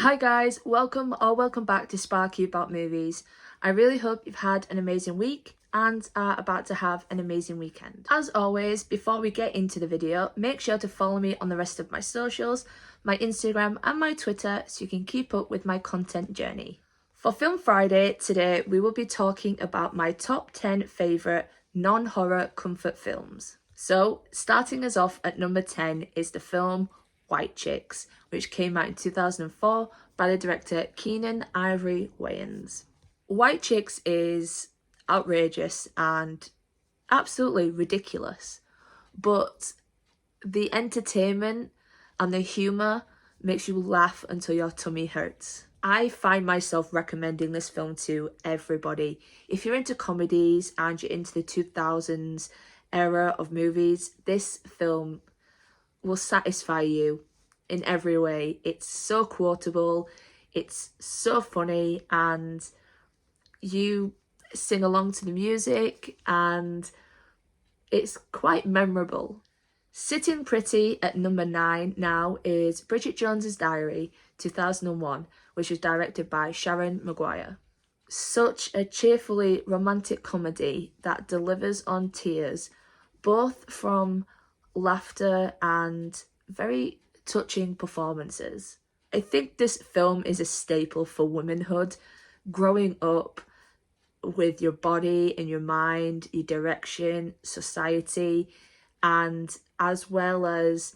Hi guys, welcome back to Sparky About Movies. I really hope you've had an amazing week and are about to have an amazing weekend. As always, before we get into the video, make sure to follow me on the rest of my socials, my Instagram and my Twitter so you can keep up with my content journey. For Film Friday today, we will be talking about my top 10 favourite non-horror comfort films. So, starting us off at number 10 is the film White Chicks, which came out in 2004 by the director Keenan Ivory Wayans. White Chicks is outrageous and absolutely ridiculous, but the entertainment and the humour makes you laugh until your tummy hurts. I find myself recommending this film to everybody. If you're into comedies and you're into the 2000s era of movies, this film will satisfy you in every way. It's so quotable, it's so funny, and you sing along to the music and it's quite memorable. Sitting pretty at number 9 now is Bridget Jones's Diary 2001, which was directed by Sharon Maguire. Such a cheerfully romantic comedy that delivers on tears, both from laughter and very touching performances. I think this film is a staple for womanhood, growing up with your body and your mind, your direction, society, and as well as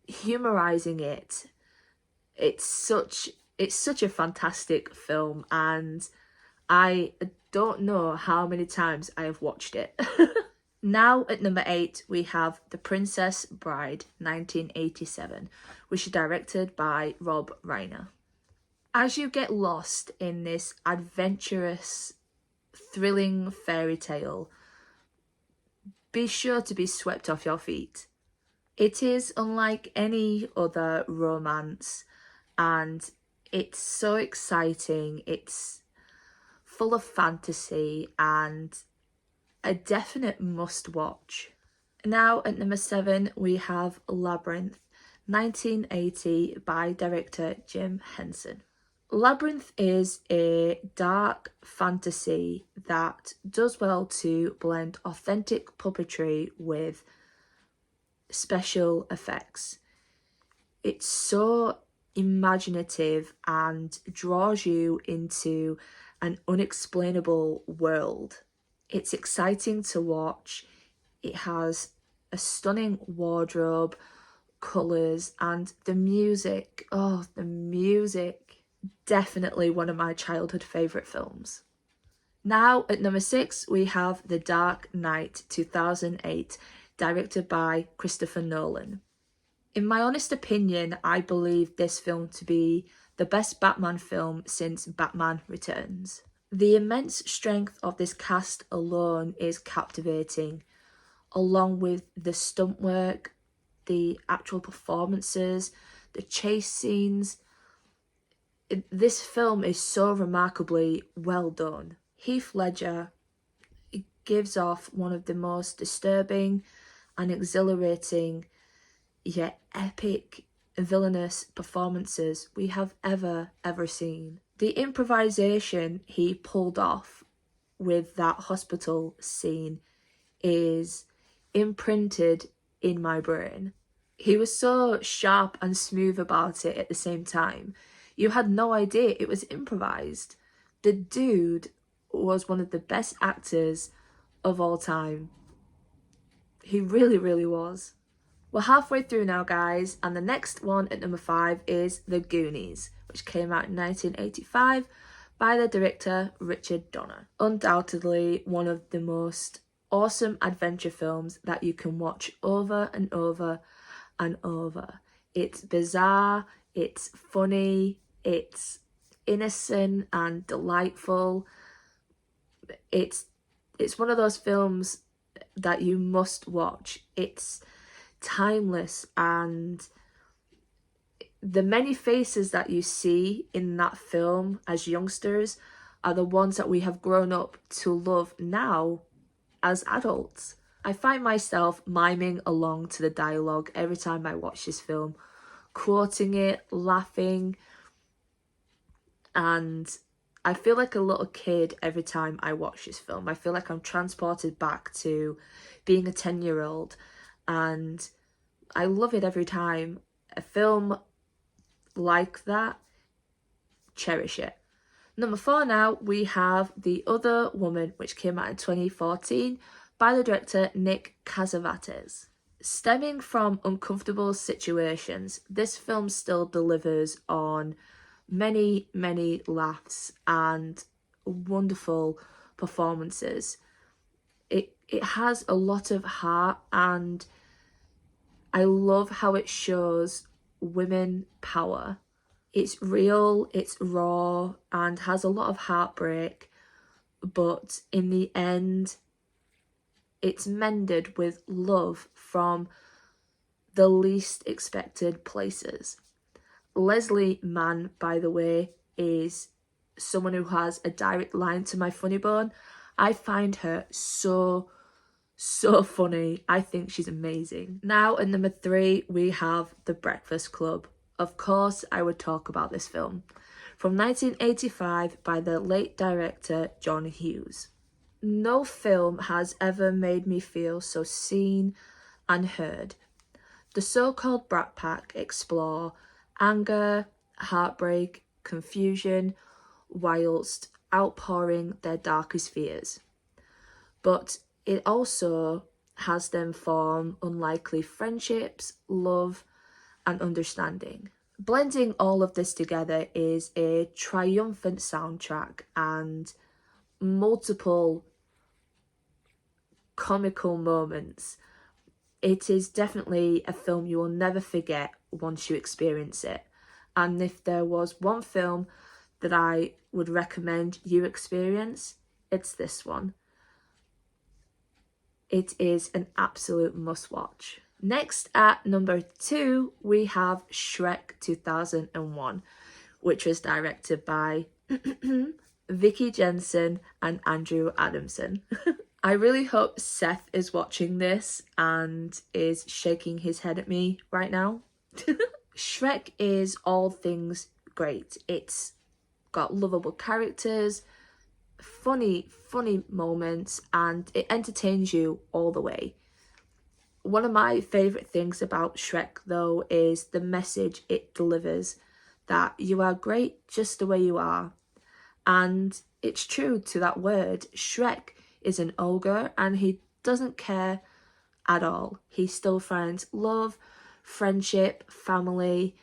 humorizing it. It's such a fantastic film, and I don't know how many times I have watched it. Now at number 8 we have The Princess Bride 1987, which is directed by Rob Reiner. As you get lost in this adventurous, thrilling fairy tale, be sure to be swept off your feet. It is unlike any other romance and it's so exciting, it's full of fantasy and a definite must watch. Now at number 7 we have Labyrinth 1980 by director Jim Henson. Labyrinth is a dark fantasy that does well to blend authentic puppetry with special effects. It's so imaginative and draws you into an unexplainable world. It's exciting to watch. It has a stunning wardrobe, colours, and the music. Oh, the music. Definitely one of my childhood favourite films. Now at number 6 we have The Dark Knight 2008, directed by Christopher Nolan. In my honest opinion, I believe this film to be the best Batman film since Batman Returns. The immense strength of this cast alone is captivating, along with the stunt work, the actual performances, the chase scenes. This film is so remarkably well done. Heath Ledger gives off one of the most disturbing and exhilarating yet epic villainous performances we have ever seen. The improvisation he pulled off with that hospital scene is imprinted in my brain. He was so sharp and smooth about it at the same time. You had no idea it was improvised. The dude was one of the best actors of all time. He really was. We're halfway through now, guys, and the next one at number 5 is The Goonies, which came out in 1985 by the director Richard Donner. Undoubtedly one of the most awesome adventure films that you can watch over and over and over. It's bizarre, it's funny, it's innocent and delightful. It's one of those films that you must watch. It's timeless, and the many faces that you see in that film as youngsters are the ones that we have grown up to love now as adults. I find myself miming along to the dialogue every time I watch this film, quoting it, laughing. and I feel like a little kid every time I watch this film. I feel like I'm transported back to being a 10-year-old, and I love it every time. A film like that, cherish it. Number 4 now, we have The Other Woman, which came out in 2014 by the director Nick Cassavetes. Stemming from uncomfortable situations, this film still delivers on many, many laughs and wonderful performances. It has a lot of heart, and I love how it shows women power. It's real, it's raw, and has a lot of heartbreak, but in the end, it's mended with love from the least expected places. Leslie Mann, by the way, is someone who has a direct line to my funny bone. I find her so funny. I think she's amazing. Now at number 3, we have The Breakfast Club. Of course, I would talk about this film. From 1985 by the late director John Hughes. No film has ever made me feel so seen and heard. The so-called Brat Pack explore anger, heartbreak, confusion, whilst outpouring their darkest fears. But it also has them form unlikely friendships, love, and understanding. Blending all of this together is a triumphant soundtrack and multiple comical moments. It is definitely a film you will never forget once you experience it. And if there was one film that I would recommend you experience, it's this one. It is an absolute must-watch. Next at number 2, we have Shrek 2001, which was directed by Vicky Jensen and Andrew Adamson. I really hope Seth is watching this and is shaking his head at me right now. Shrek is all things great. It's got lovable characters, funny moments, and it entertains you all the way. One of my favourite things about Shrek, though, is the message it delivers, that you are great just the way you are. And it's true to that word. Shrek is an ogre and he doesn't care at all. He still finds love, friendship, family,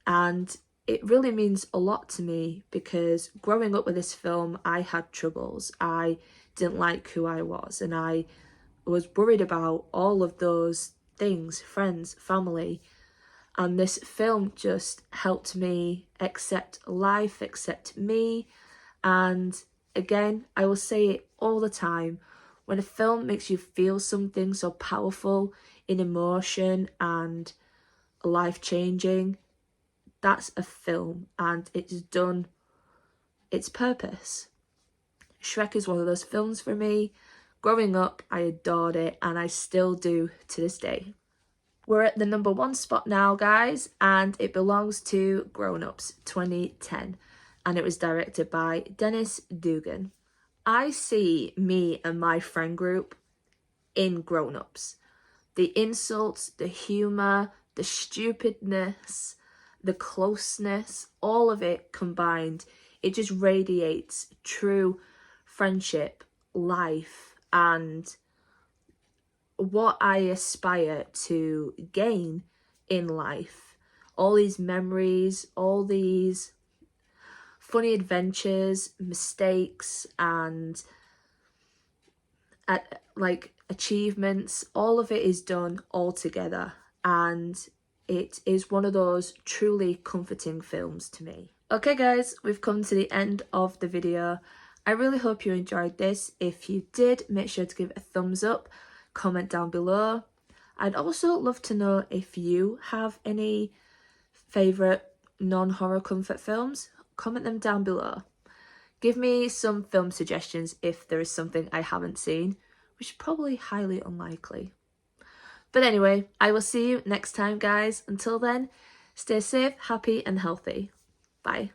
and it really means a lot to me because growing up with this film, I had troubles. I didn't like who I was, and I was worried about all of those things, friends, family, and this film just helped me accept life, accept me. And again, I will say it all the time, when a film makes you feel something so powerful in emotion and life-changing, that's a film and it's done its purpose. Shrek is one of those films for me. Growing up, I adored it and I still do to this day. We're at the number 1 spot now, guys, and it belongs to Grownups 2010, and it was directed by Dennis Dugan. I see me and my friend group in Grownups. The insults, the humour, the stupidness, the closeness, all of it combined, it just radiates true friendship, life, and what I aspire to gain in life. All these memories, all these funny adventures, mistakes, and achievements, all of it is done all together, and it is one of those truly comforting films to me. Okay guys, we've come to the end of the video. I really hope you enjoyed this. If you did, make sure to give it a thumbs up, comment down below. I'd also love to know if you have any favourite non-horror comfort films. Comment them down below. Give me some film suggestions if there is something I haven't seen, which is probably highly unlikely. But anyway, I will see you next time, guys. Until then, stay safe, happy and healthy. Bye.